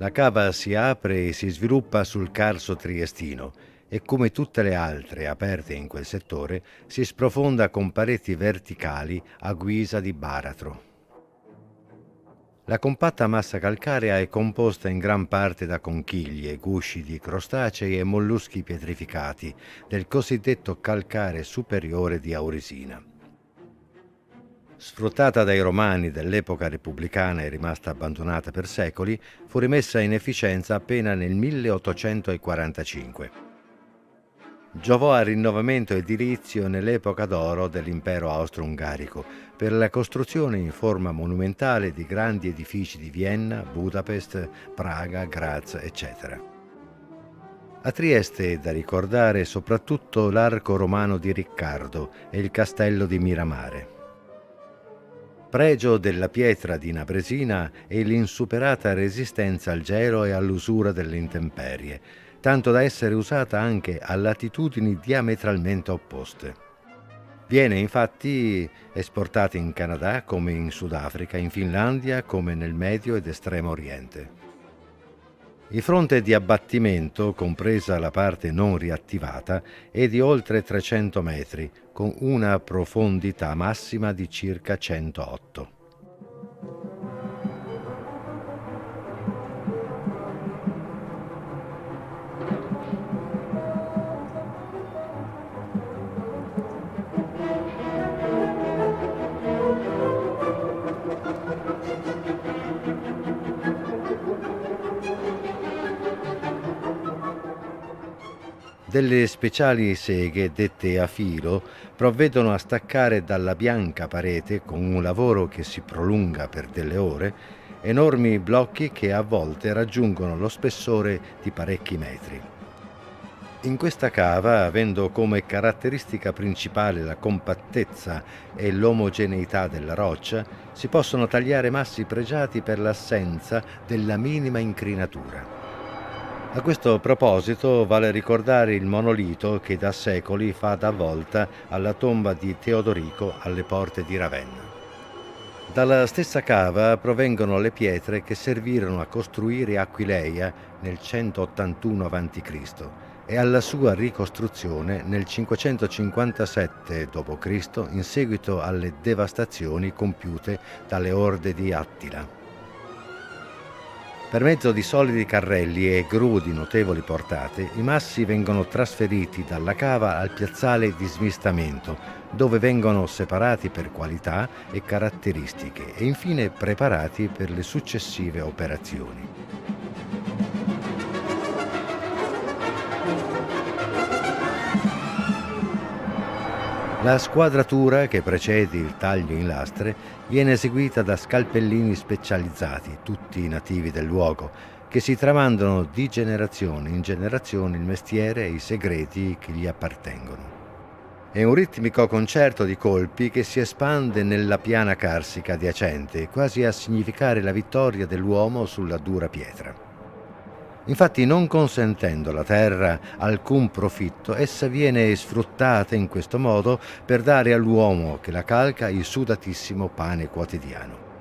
La cava si apre e si sviluppa sul Carso triestino e, come tutte le altre aperte in quel settore, si sprofonda con pareti verticali a guisa di baratro. La compatta massa calcarea è composta in gran parte da conchiglie, gusci di crostacei e molluschi pietrificati del cosiddetto calcare superiore di Auresina. Sfruttata dai romani dell'epoca repubblicana e rimasta abbandonata per secoli, fu rimessa in efficienza appena nel 1845. Giovò al rinnovamento edilizio nell'epoca d'oro dell'impero austro-ungarico per la costruzione in forma monumentale di grandi edifici di Vienna, Budapest, Praga, Graz, eccetera. A Trieste è da ricordare soprattutto l'arco romano di Riccardo e il castello di Miramare. Pregio della pietra di Nabresina è l'insuperata resistenza al gelo e all'usura delle intemperie, tanto da essere usata anche a latitudini diametralmente opposte. Viene infatti esportata in Canada come in Sudafrica, in Finlandia come nel Medio ed Estremo Oriente. Il fronte di abbattimento, compresa la parte non riattivata, è di oltre 300 metri, con una profondità massima di circa 108. Delle speciali seghe, dette a filo, provvedono a staccare dalla bianca parete, con un lavoro che si prolunga per delle ore, enormi blocchi che a volte raggiungono lo spessore di parecchi metri. In questa cava, avendo come caratteristica principale la compattezza e l'omogeneità della roccia, si possono tagliare massi pregiati per l'assenza della minima incrinatura. A questo proposito vale ricordare il monolito che da secoli fa da volta alla tomba di Teodorico alle porte di Ravenna. Dalla stessa cava provengono le pietre che servirono a costruire Aquileia nel 181 a.C. e alla sua ricostruzione nel 557 d.C. in seguito alle devastazioni compiute dalle orde di Attila. Per mezzo di solidi carrelli e gru di notevoli portate, i massi vengono trasferiti dalla cava al piazzale di smistamento, dove vengono separati per qualità e caratteristiche e infine preparati per le successive operazioni. La squadratura che precede il taglio in lastre viene eseguita da scalpellini specializzati, tutti nativi del luogo, che si tramandano di generazione in generazione il mestiere e i segreti che gli appartengono. È un ritmico concerto di colpi che si espande nella piana carsica adiacente, quasi a significare la vittoria dell'uomo sulla dura pietra. Infatti, non consentendo alla terra alcun profitto, essa viene sfruttata in questo modo per dare all'uomo che la calca il sudatissimo pane quotidiano.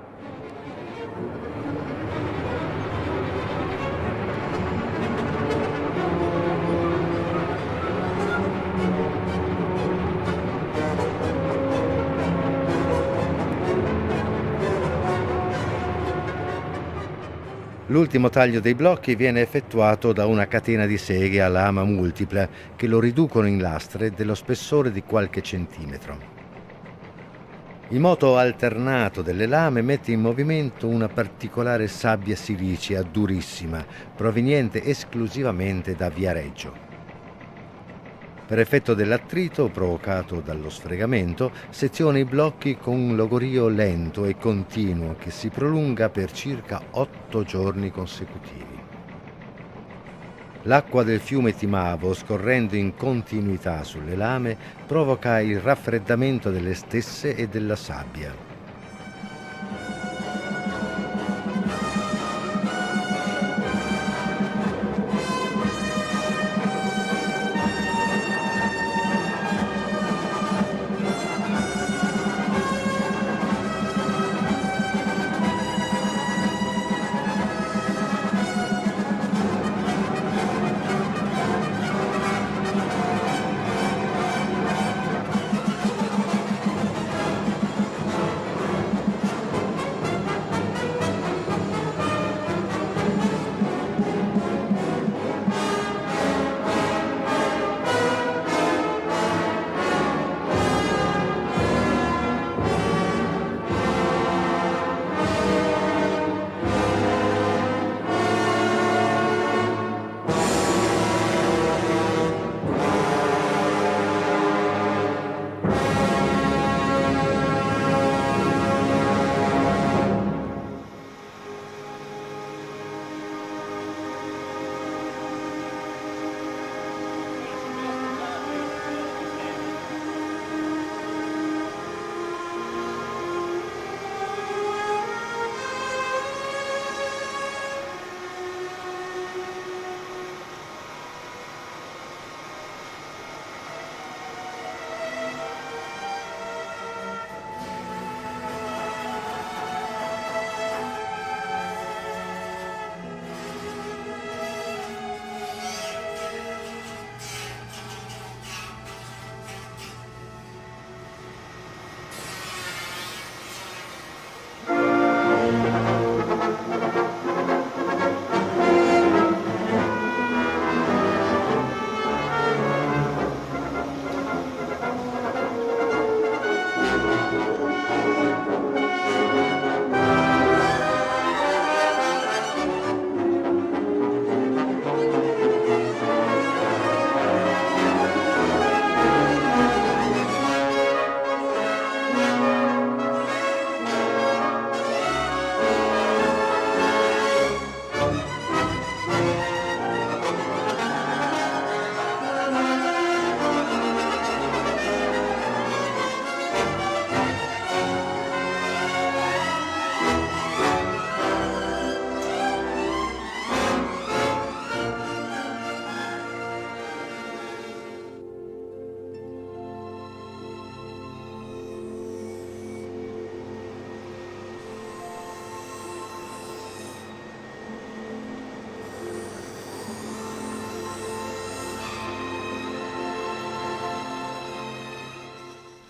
L'ultimo taglio dei blocchi viene effettuato da una catena di seghe a lama multipla che lo riducono in lastre dello spessore di qualche centimetro. Il moto alternato delle lame mette in movimento una particolare sabbia silicea durissima, proveniente esclusivamente da Viareggio. Per effetto dell'attrito provocato dallo sfregamento, seziona i blocchi con un logorio lento e continuo che si prolunga per circa 8 giorni consecutivi. L'acqua del fiume Timavo, scorrendo in continuità sulle lame, provoca il raffreddamento delle stesse e della sabbia.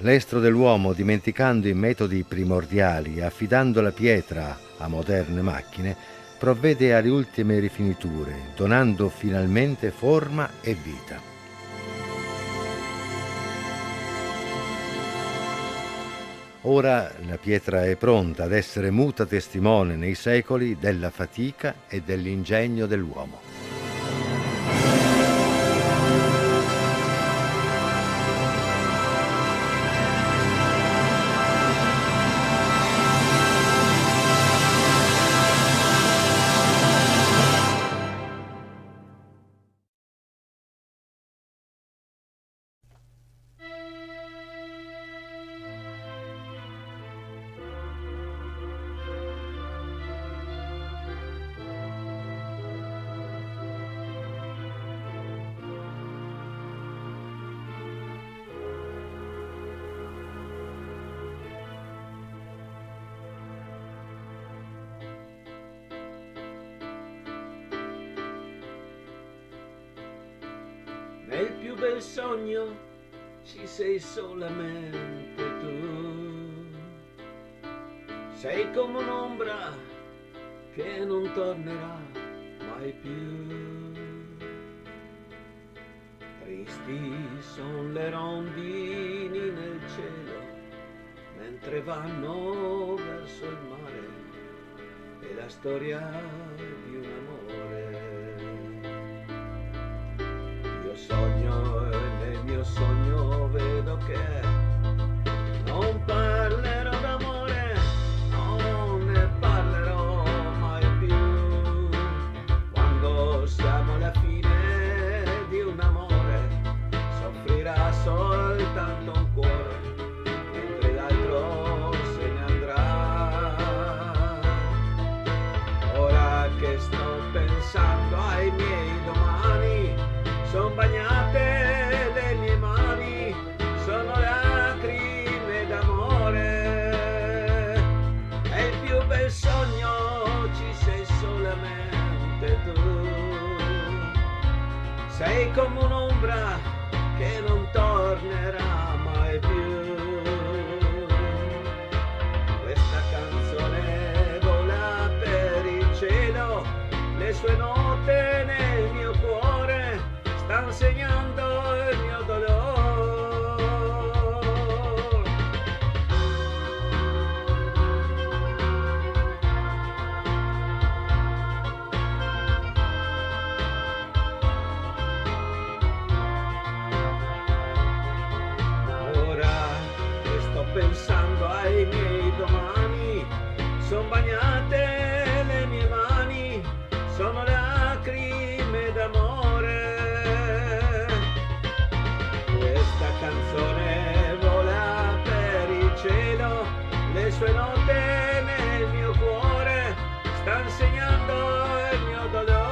L'estro dell'uomo, dimenticando i metodi primordiali e affidando la pietra a moderne macchine, provvede alle ultime rifiniture, donando finalmente forma e vita. Ora la pietra è pronta ad essere muta testimone nei secoli della fatica e dell'ingegno dell'uomo. Nel più bel sogno ci sei solamente tu. Sei come un'ombra che non tornerà mai più. Tristi son le rondini nel cielo mentre vanno verso il mare. È la storia di un amore. Io sogno e nel mio sogno vedo che non parlerò d'amore, non ne parlerò mai più. Quando siamo alla fine di un amore, soffrirà soltanto un cuore, mentre l'altro se ne andrà. Ora che sto pensando ai miei domani, son bagnate le mie mani, sono lacrime d'amore. E il più bel sogno ci sei solamente tu. Sei come un'ombra che non tornerà mai più. Questa canzone vola per il cielo, le sue note nel mio cuore stanno segnando il mio dolore. Ora che sto pensando ai miei domani, son bagnate le mie mani, sono lacrime d'amore. Questa canzone vola per il cielo, le sue note nel mio cuore stanno segnando il mio dolore.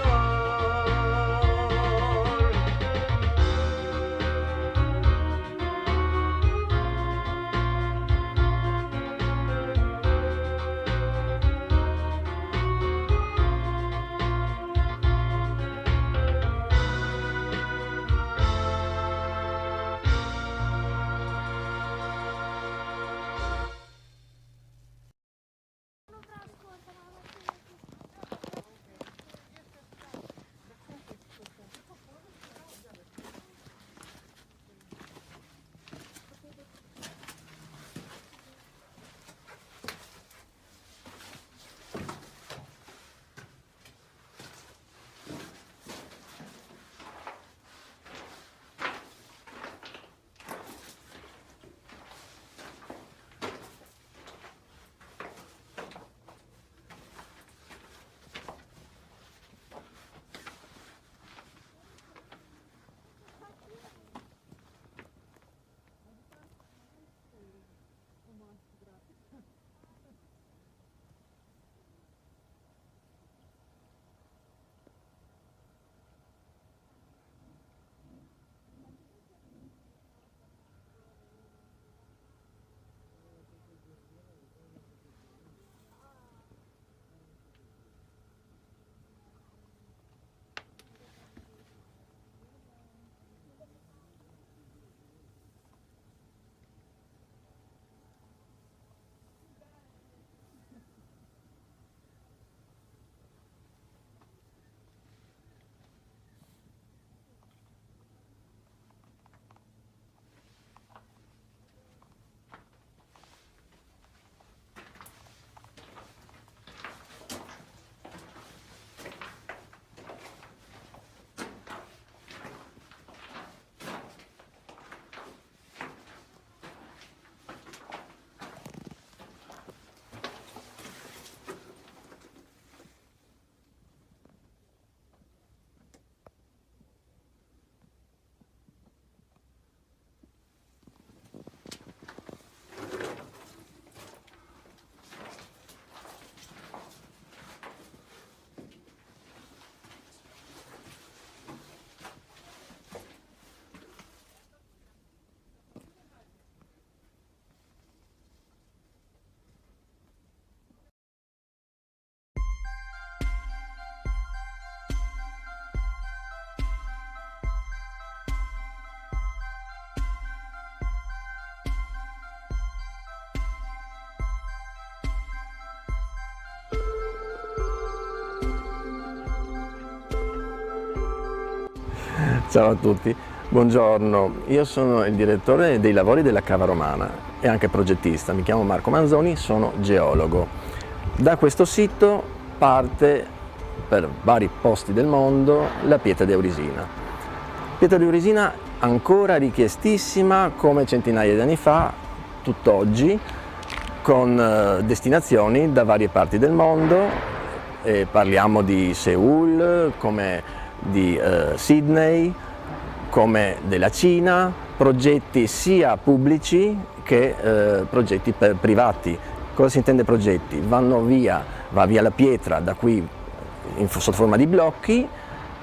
Ciao a tutti, buongiorno. Io sono il direttore dei lavori della Cava Romana e anche progettista. Mi chiamo Marco Manzoni, sono geologo. Da questo sito parte per vari posti del mondo la pietra di Aurisina. Pietra di Aurisina ancora richiestissima come centinaia di anni fa, tutt'oggi, con destinazioni da varie parti del mondo. Parliamo di Seoul, come di Sydney, come della Cina, progetti sia pubblici che progetti privati. Cosa si intende progetti? Va via la pietra da qui sotto forma di blocchi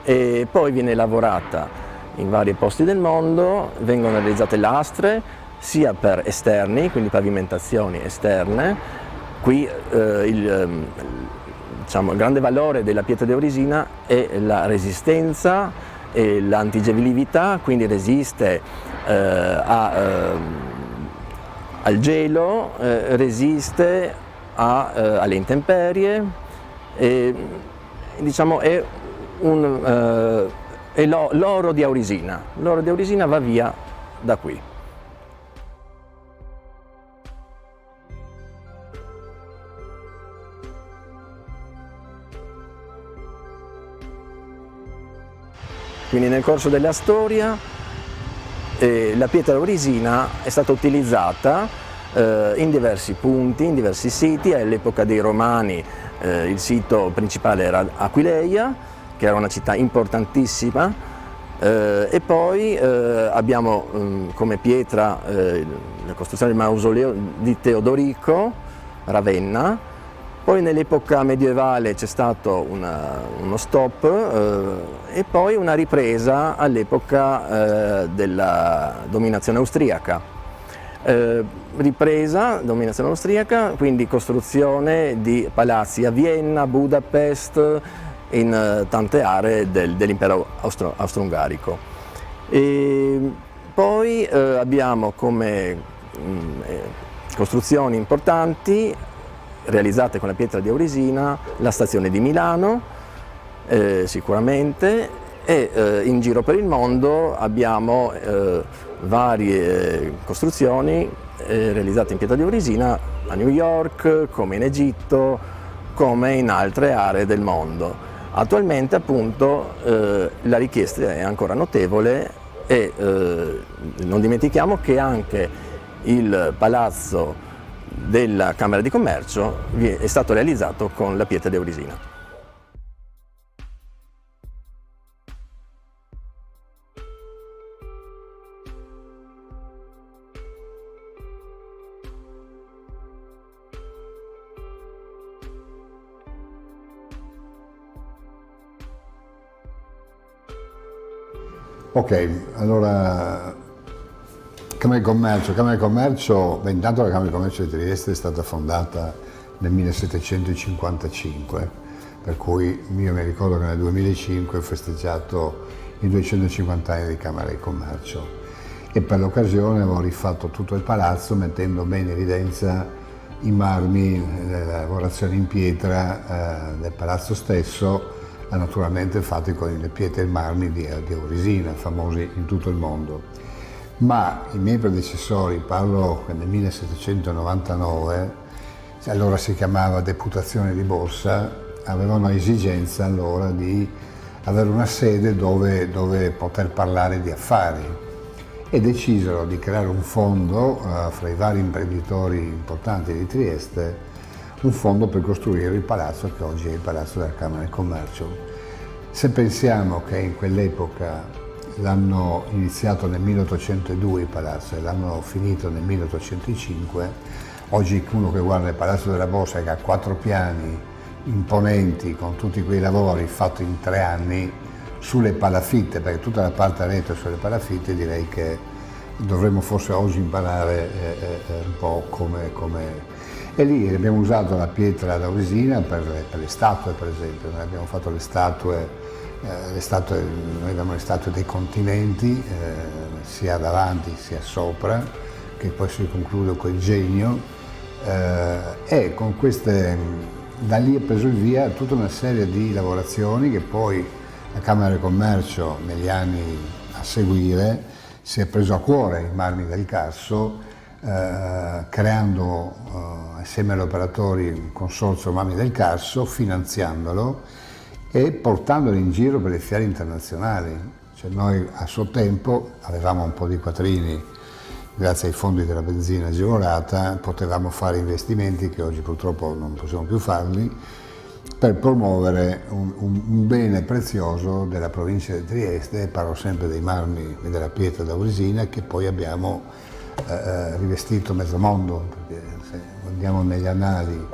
e poi viene lavorata in vari posti del mondo, vengono realizzate lastre sia per esterni, quindi pavimentazioni esterne. Qui il grande valore della pietra di Aurisina è la resistenza e l'antigevilività, quindi resiste al gelo, resiste alle intemperie e diciamo è l'oro di Aurisina. L'oro di Aurisina va via da qui. Quindi nel corso della storia la pietra aurisina è stata utilizzata in diversi punti, in diversi siti. All'epoca dei Romani il sito principale era Aquileia, che era una città importantissima, e poi abbiamo come pietra la costruzione del mausoleo di Teodorico, Ravenna. Poi nell'epoca medievale c'è stato uno stop e poi una ripresa all'epoca della dominazione austriaca. Dominazione austriaca, quindi costruzione di palazzi a Vienna, Budapest, in tante aree dell'impero austro-ungarico. E poi abbiamo come costruzioni importanti realizzate con la pietra di Aurisina la stazione di Milano, sicuramente, e in giro per il mondo abbiamo varie costruzioni realizzate in pietra di Aurisina a New York, come in Egitto, come in altre aree del mondo. Attualmente appunto la richiesta è ancora notevole e non dimentichiamo che anche il palazzo della Camera di Commercio è stato realizzato con la pietra di Aurisina. Ok, allora Camera di Commercio, beh, intanto la Camera di Commercio di Trieste è stata fondata nel 1755, per cui io mi ricordo che nel 2005 ho festeggiato i 250 anni di Camera di Commercio e per l'occasione avevo rifatto tutto il palazzo mettendo bene in evidenza i marmi, le lavorazioni in pietra del palazzo stesso, naturalmente fatti con le pietre e i marmi di Aurisina, famosi in tutto il mondo. Ma i miei predecessori, parlo nel 1799, allora si chiamava Deputazione di Borsa, avevano esigenza allora di avere una sede dove poter parlare di affari e decisero di creare un fondo fra i vari imprenditori importanti di Trieste, un fondo per costruire il palazzo che oggi è il Palazzo della Camera di Commercio. Se pensiamo che in quell'epoca l'hanno iniziato nel 1802 il palazzo e l'hanno finito nel 1805, oggi uno che guarda il Palazzo della Borsa che ha 4 piani imponenti con tutti quei lavori fatti in 3 anni sulle palafitte, perché tutta la parte a retro sulle palafitte, direi che dovremmo forse oggi imparare un po' come. E lì abbiamo usato la pietra d'Aurisina per le statue, per esempio. Noi abbiamo fatto le statue, noi abbiamo le statue dei continenti, sia davanti sia sopra, che poi si conclude col genio, e con queste, da lì è preso il via tutta una serie di lavorazioni che poi la Camera di Commercio negli anni a seguire si è preso a cuore i marmi del Carso, creando assieme agli operatori un consorzio Marmi del Carso, finanziandolo e portandolo in giro per le fiere internazionali. Cioè noi a suo tempo avevamo un po' di quattrini, grazie ai fondi della benzina agevolata potevamo fare investimenti che oggi purtroppo non possiamo più farli, per promuovere un bene prezioso della provincia di Trieste. Parlo sempre dei marmi e della pietra d'Auresina, che poi abbiamo rivestito mezzo mondo, perché se andiamo negli annali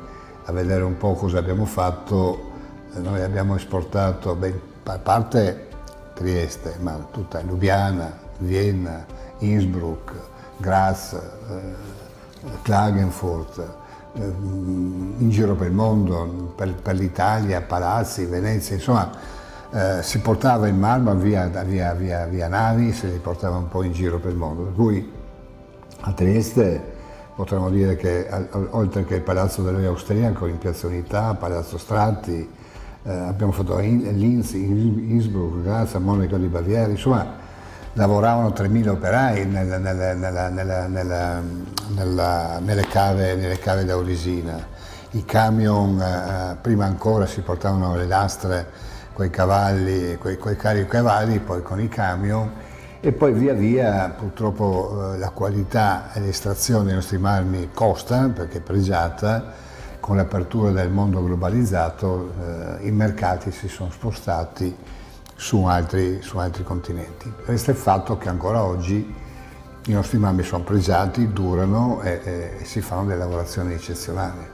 a vedere un po' cosa abbiamo fatto, noi abbiamo esportato, a parte Trieste, ma tutta Lubiana, Vienna, Innsbruck, Graz, Klagenfurt, in giro per il mondo, per l'Italia, Palazzi, Venezia, insomma si portava il marmo via navi, se li portava un po' in giro per il mondo. Per cui a Trieste potremmo dire che oltre che il Palazzo dell'Olio Austriaco in Piazza Unità, Palazzo Stratti, abbiamo fatto Linz, Innsbruck, Graz, Monaco di Baviera, insomma lavoravano 3.000 operai nelle cave d'Auresina. I camion, prima ancora si portavano le lastre coi cavalli, coi cari cavalli, poi con i camion, e poi via via purtroppo la qualità e l'estrazione dei nostri marmi costa, perché è pregiata. Con l'apertura del mondo globalizzato i mercati si sono spostati su altri continenti. Resta il fatto che ancora oggi i nostri marmi sono pregiati, durano e si fanno delle lavorazioni eccezionali.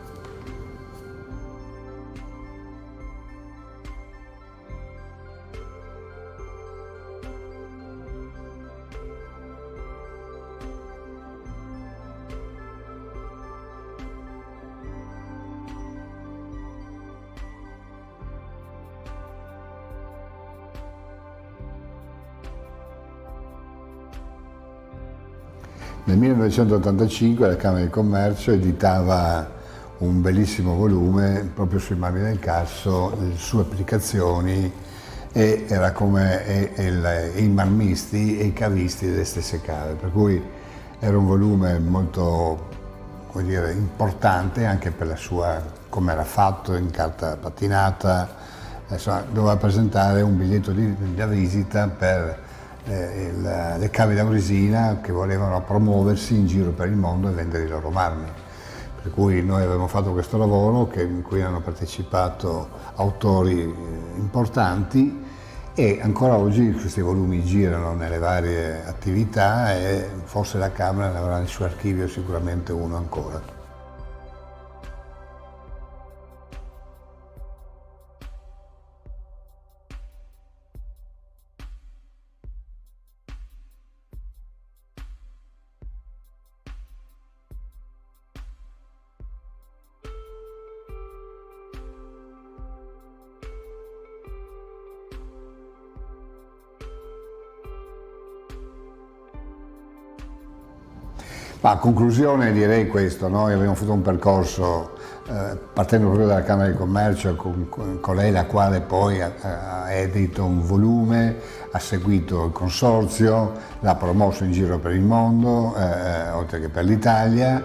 Nel 1985 la Camera di Commercio editava un bellissimo volume proprio sui marmi del Carso, le sue applicazioni, e era come i marmisti e i cavisti delle stesse cave, per cui era un volume molto, come dire, importante anche per la sua, come era fatto in carta patinata, insomma, doveva presentare un biglietto da visita per le cave d'Auresina che volevano promuoversi in giro per il mondo e vendere i loro marmi. Per cui noi avevamo fatto questo lavoro in cui hanno partecipato autori importanti, e ancora oggi questi volumi girano nelle varie attività e forse la Camera ne avrà nel suo archivio sicuramente uno ancora. Ma a conclusione direi questo: noi abbiamo fatto un percorso partendo proprio dalla Camera di Commercio con lei, la quale poi ha edito un volume, ha seguito il consorzio, l'ha promosso in giro per il mondo, oltre che per l'Italia,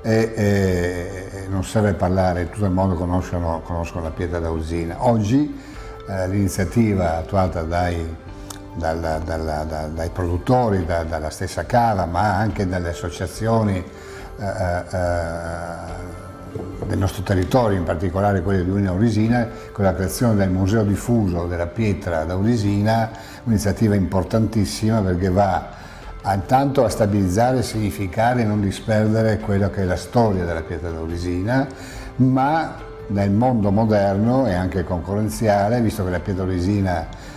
e non serve parlare, tutto il mondo conoscono la pietra d'Auresina. Oggi l'iniziativa attuata dai produttori, dalla stessa cava, ma anche dalle associazioni del nostro territorio, in particolare quelle di Unione Auresina, con la creazione del Museo Diffuso della Pietra d'Auresina, un'iniziativa importantissima perché va intanto a stabilizzare, significare e non disperdere quella che è la storia della pietra d'Auresina, ma nel mondo moderno e anche concorrenziale, visto che la pietra d'Auresina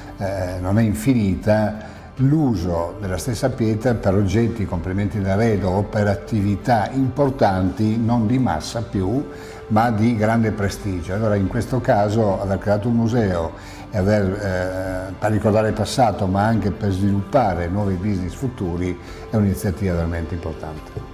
non è infinita, l'uso della stessa pietra per oggetti, complementi d'arredo o per attività importanti, non di massa più, ma di grande prestigio. Allora in questo caso aver creato un museo e per ricordare il passato, ma anche per sviluppare nuovi business futuri, è un'iniziativa veramente importante.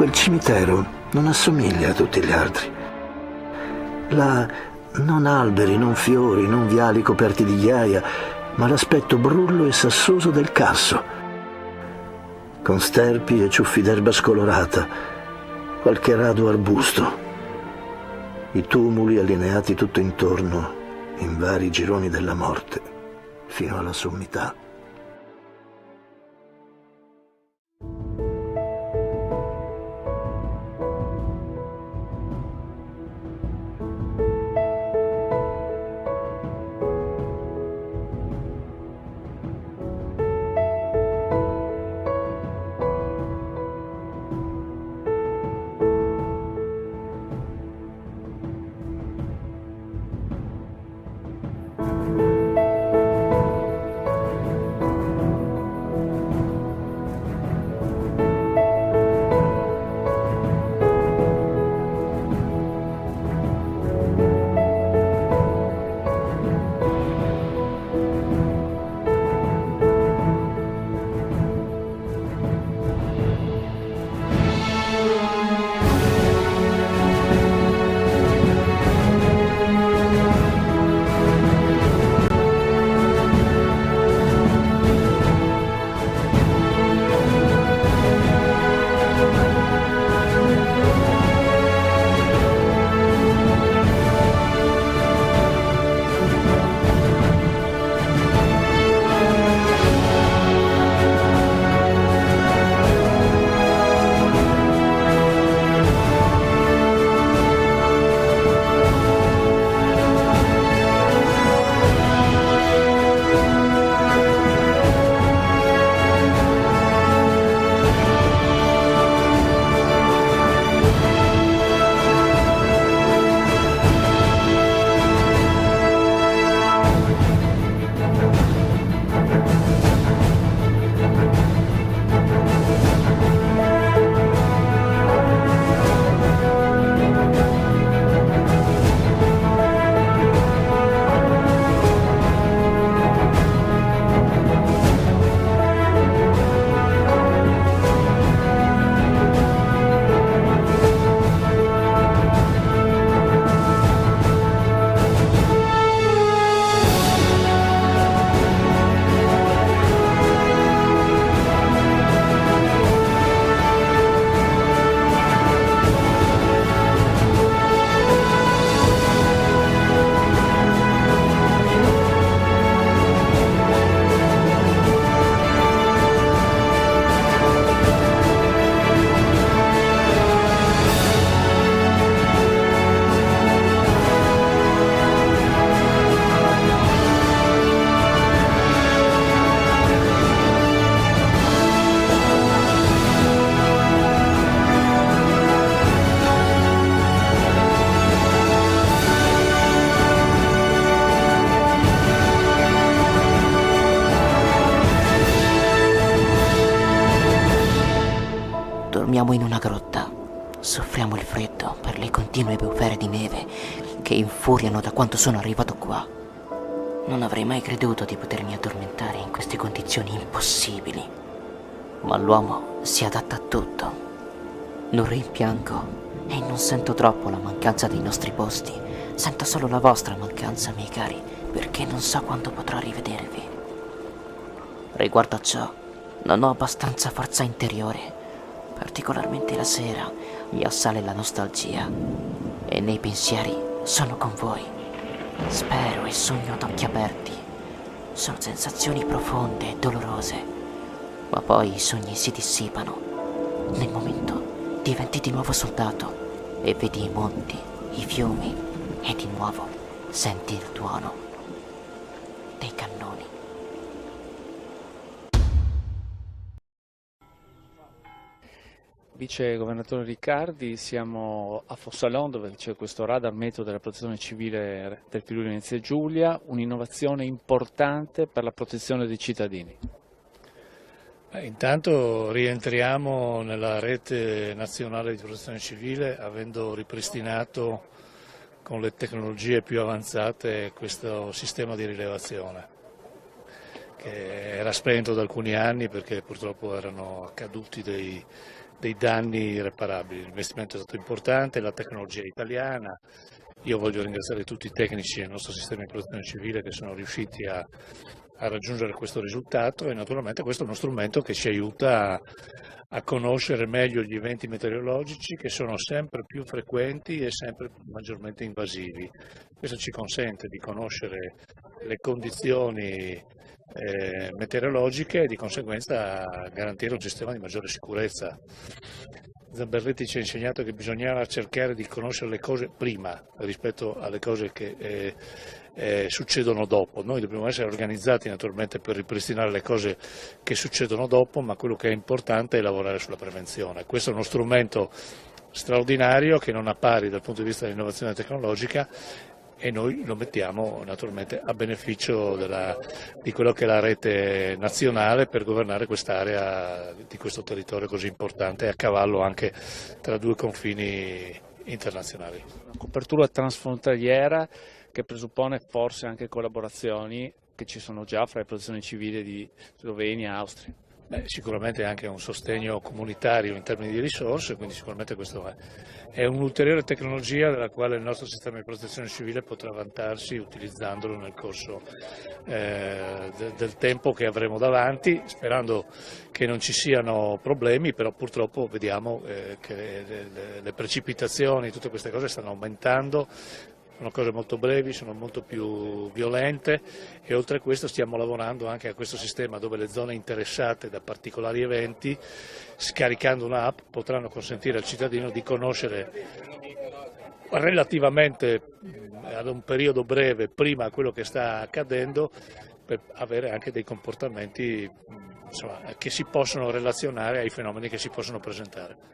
Quel cimitero non assomiglia a tutti gli altri. Là non alberi, non fiori, non viali coperti di ghiaia, ma l'aspetto brullo e sassoso del Casso, con sterpi e ciuffi d'erba scolorata, qualche rado arbusto, i tumuli allineati tutto intorno in vari gironi della morte, fino alla sommità. Dormiamo in una grotta, soffriamo il freddo per le continue bufere di neve che infuriano da quando sono arrivato qua. Non avrei mai creduto di potermi addormentare in queste condizioni impossibili, ma l'uomo si adatta a tutto. Non rimpiango e non sento troppo la mancanza dei nostri posti, sento solo la vostra mancanza, miei cari, perché non so quando potrò rivedervi. Riguardo a ciò, non ho abbastanza forza interiore. Particolarmente la sera mi assale la nostalgia e nei pensieri sono con voi. Spero e sogno ad occhi aperti. Sono sensazioni profonde e dolorose, ma poi i sogni si dissipano. Nel momento diventi di nuovo soldato e vedi i monti, i fiumi e di nuovo senti il tuono dei cannoni. Vice governatore Riccardi, siamo a Fossalon dove c'è questo radar meteo della protezione civile del Friuli Venezia Giulia, un'innovazione importante per la protezione dei cittadini. Intanto rientriamo nella rete nazionale di protezione civile avendo ripristinato con le tecnologie più avanzate questo sistema di rilevazione che era spento da alcuni anni perché purtroppo erano accaduti dei dei danni irreparabili. L'investimento è stato importante, la tecnologia è italiana. Io voglio ringraziare tutti i tecnici del nostro sistema di protezione civile che sono riusciti a raggiungere questo risultato, e naturalmente questo è uno strumento che ci aiuta a conoscere meglio gli eventi meteorologici, che sono sempre più frequenti e sempre maggiormente invasivi. Questo ci consente di conoscere le condizioni meteorologiche e di conseguenza garantire un sistema di maggiore sicurezza. Zamberletti ci ha insegnato che bisognava cercare di conoscere le cose prima rispetto alle cose che succedono dopo. Noi dobbiamo essere organizzati naturalmente per ripristinare le cose che succedono dopo, ma quello che è importante è lavorare sulla prevenzione. Questo è uno strumento straordinario che non ha pari dal punto di vista dell'innovazione tecnologica, e noi lo mettiamo naturalmente a beneficio di quello che è la rete nazionale per governare quest'area di questo territorio così importante, a cavallo anche tra due confini internazionali. Una copertura transfrontaliera che presuppone forse anche collaborazioni che ci sono già fra le protezioni civili di Slovenia e Austria. Sicuramente anche un sostegno comunitario in termini di risorse, quindi sicuramente questo è un'ulteriore tecnologia della quale il nostro sistema di protezione civile potrà vantarsi utilizzandolo nel corso del tempo che avremo davanti, sperando che non ci siano problemi, però purtroppo vediamo che le precipitazioni, tutte queste cose stanno aumentando. Sono cose molto brevi, sono molto più violente, e oltre a questo stiamo lavorando anche a questo sistema dove le zone interessate da particolari eventi, scaricando un'app, potranno consentire al cittadino di conoscere relativamente ad un periodo breve prima quello che sta accadendo, per avere anche dei comportamenti che si possono relazionare ai fenomeni che si possono presentare.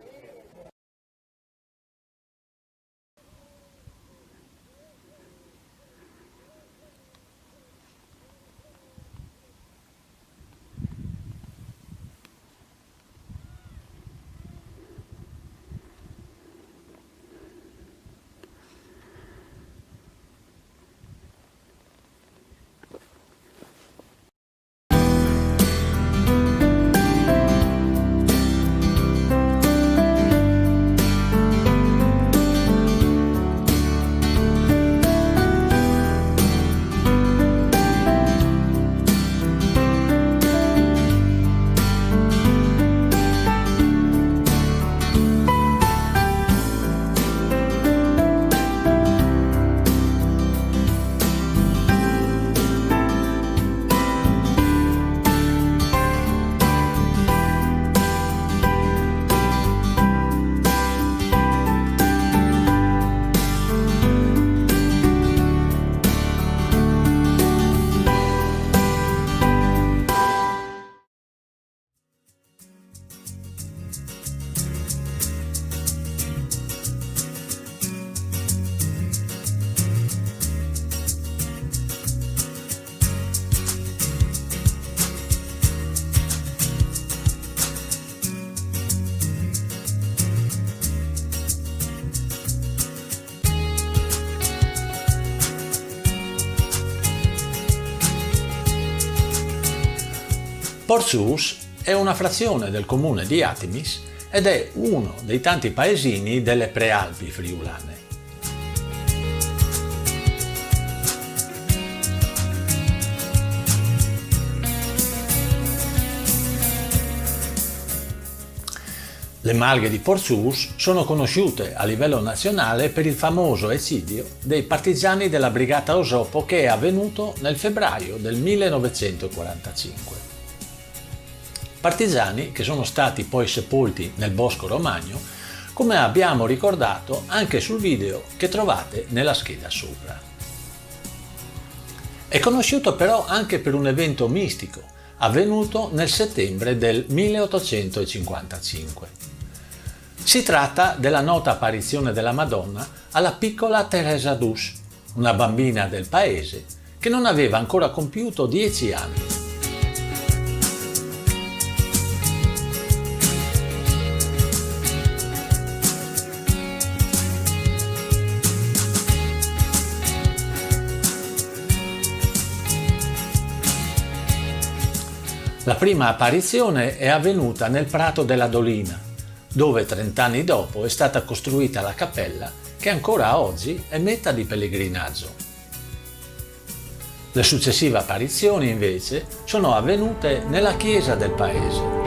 Portsous è una frazione del comune di Atimis ed è uno dei tanti paesini delle Prealpi friulane. Le malghe di Portsous sono conosciute a livello nazionale per il famoso eccidio dei partigiani della Brigata Osopo che è avvenuto nel febbraio del 1945. Partigiani che sono stati poi sepolti nel Bosco Romagno, come abbiamo ricordato anche sul video che trovate nella scheda sopra. È conosciuto però anche per un evento mistico avvenuto nel settembre del 1855. Si tratta della nota apparizione della Madonna alla piccola Teresa d'Us, una bambina del paese che non aveva ancora compiuto 10 anni. La prima apparizione è avvenuta nel Prato della Dolina, dove 30 anni dopo è stata costruita la cappella che ancora oggi è meta di pellegrinaggio. Le successive apparizioni invece sono avvenute nella chiesa del paese.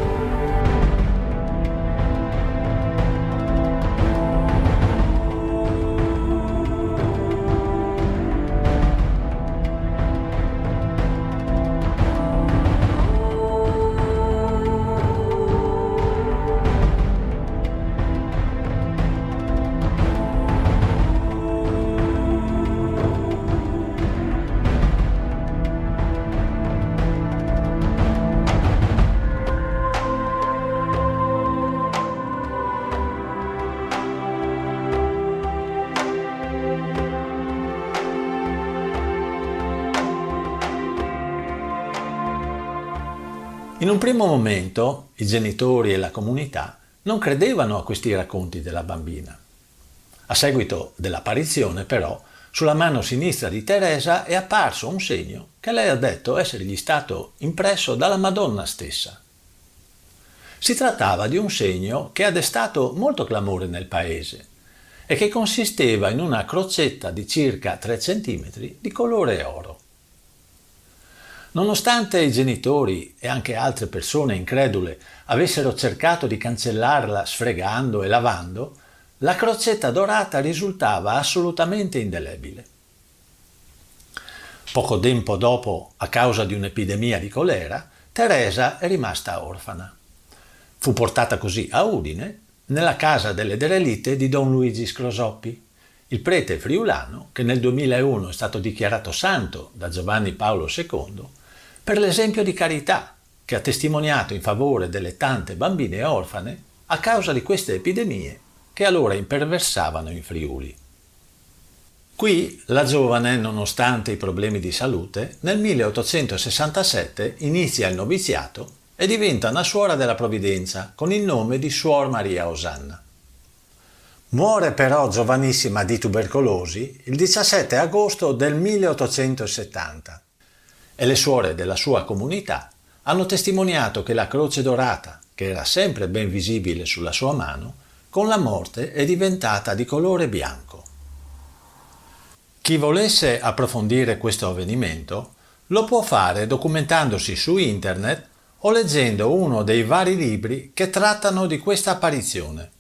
In un primo momento i genitori e la comunità non credevano a questi racconti della bambina. A seguito dell'apparizione, però, sulla mano sinistra di Teresa è apparso un segno che lei ha detto essergli stato impresso dalla Madonna stessa. Si trattava di un segno che ha destato molto clamore nel paese e che consisteva in una crocetta di circa 3 centimetri di colore oro. Nonostante i genitori e anche altre persone incredule avessero cercato di cancellarla sfregando e lavando, la crocetta dorata risultava assolutamente indelebile. Poco tempo dopo, a causa di un'epidemia di colera, Teresa è rimasta orfana. Fu portata così a Udine, nella casa delle derelitte di Don Luigi Scrosoppi, il prete friulano che nel 2001 è stato dichiarato santo da Giovanni Paolo II per l'esempio di carità che ha testimoniato in favore delle tante bambine orfane a causa di queste epidemie che allora imperversavano in Friuli. Qui la giovane, nonostante i problemi di salute, nel 1867 inizia il noviziato e diventa una suora della Provvidenza con il nome di Suor Maria Osanna. Muore però giovanissima di tubercolosi il 17 agosto del 1870 e le suore della sua comunità hanno testimoniato che la croce dorata, che era sempre ben visibile sulla sua mano, con la morte è diventata di colore bianco. Chi volesse approfondire questo avvenimento lo può fare documentandosi su internet o leggendo uno dei vari libri che trattano di questa apparizione.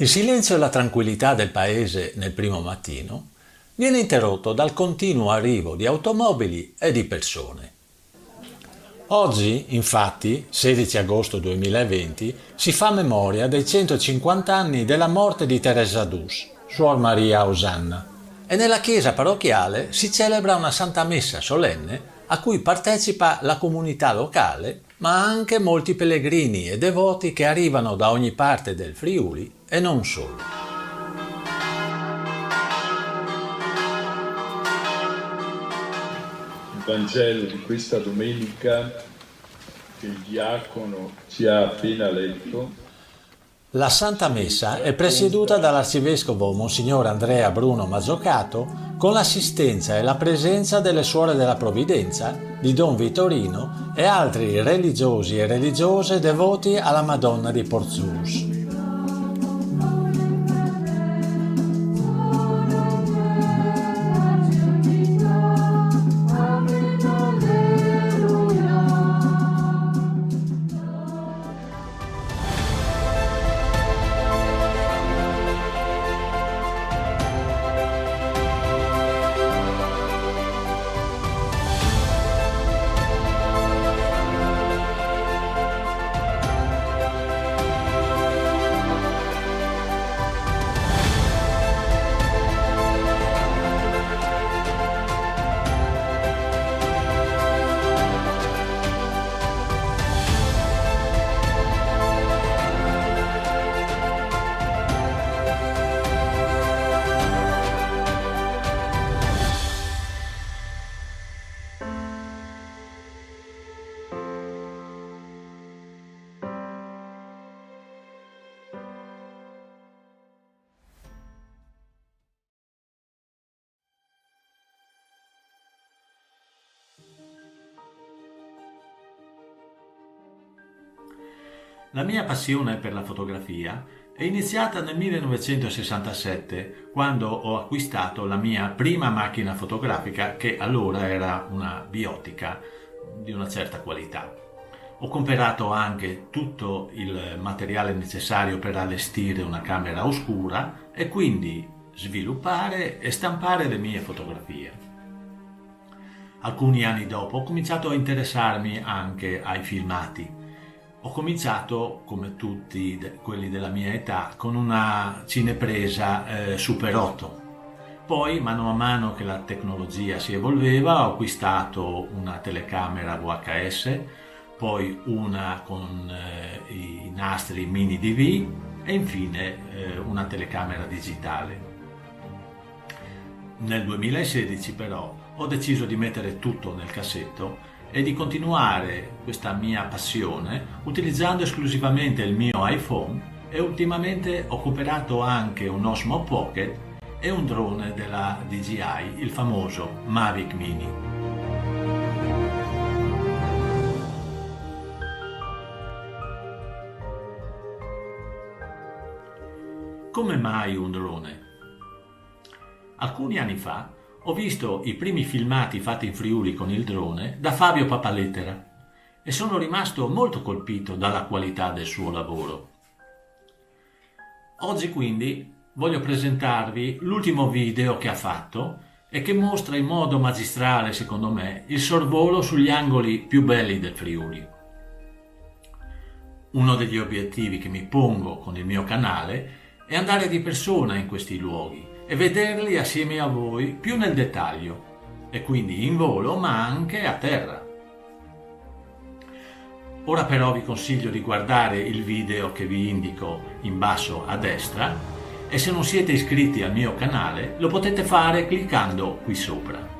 Il silenzio e la tranquillità del paese nel primo mattino viene interrotto dal continuo arrivo di automobili e di persone. Oggi, infatti, 16 agosto 2020, si fa memoria dei 150 anni della morte di Teresa d'Us, Suor Maria Osanna, e nella chiesa parrocchiale si celebra una Santa Messa solenne a cui partecipa la comunità locale, ma anche molti pellegrini e devoti che arrivano da ogni parte del Friuli e non solo. Il Vangelo di questa domenica che il diacono ci ha appena letto. La Santa Messa è presieduta dall'Arcivescovo Monsignor Andrea Bruno Mazzocato con l'assistenza e la presenza delle Suore della Provvidenza, di Don Vittorino e altri religiosi e religiose devoti alla Madonna di Porzus. La mia passione per la fotografia è iniziata nel 1967, quando ho acquistato la mia prima macchina fotografica, che allora era una Biotica di una certa qualità. Ho comprato anche tutto il materiale necessario per allestire una camera oscura e quindi sviluppare e stampare le mie fotografie. Alcuni anni dopo ho cominciato a interessarmi anche ai filmati. Ho cominciato, come tutti quelli della mia età, con una cinepresa Super 8. Poi, mano a mano che la tecnologia si evolveva, ho acquistato una telecamera VHS, poi una con i nastri mini DV e infine una telecamera digitale. Nel 2016 però ho deciso di mettere tutto nel cassetto e di continuare questa mia passione utilizzando esclusivamente il mio iPhone, e ultimamente ho comprato anche un Osmo Pocket e un drone della DJI, il famoso Mavic Mini. Come mai un drone? Alcuni anni fa ho visto i primi filmati fatti in Friuli con il drone da Fabio Papalettera e sono rimasto molto colpito dalla qualità del suo lavoro. Oggi quindi voglio presentarvi l'ultimo video che ha fatto e che mostra in modo magistrale, secondo me, il sorvolo sugli angoli più belli del Friuli. Uno degli obiettivi che mi pongo con il mio canale è andare di persona in questi luoghi e vederli assieme a voi più nel dettaglio, e quindi in volo ma anche a terra. Ora però vi consiglio di guardare il video che vi indico in basso a destra, e se non siete iscritti al mio canale lo potete fare cliccando qui sopra.